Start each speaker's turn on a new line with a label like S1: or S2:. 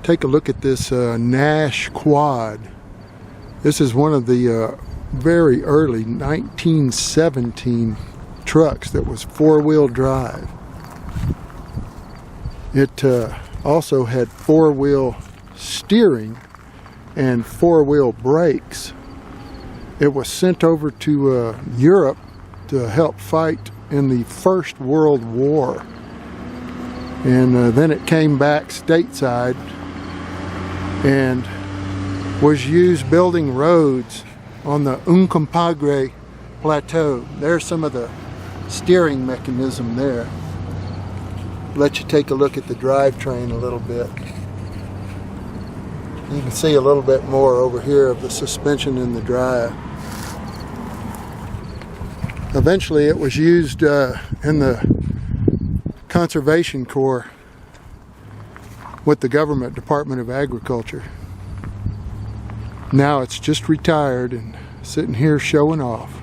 S1: Take a look at this Nash Quad. This is one of the very early 1917 trucks that was four-wheel drive. It also had four-wheel steering and four-wheel brakes. It was sent over to Europe to help fight in the First World War, and then it came back stateside and was used building roads on the Uncompahgre Plateau. There's some of the steering mechanism there. Let you take a look at the drivetrain a little bit. You can see a little bit more over here of the suspension in the drive. Eventually it was used in the Conservation Corps with the government Department of Agriculture. Now it's just retired and sitting here showing off.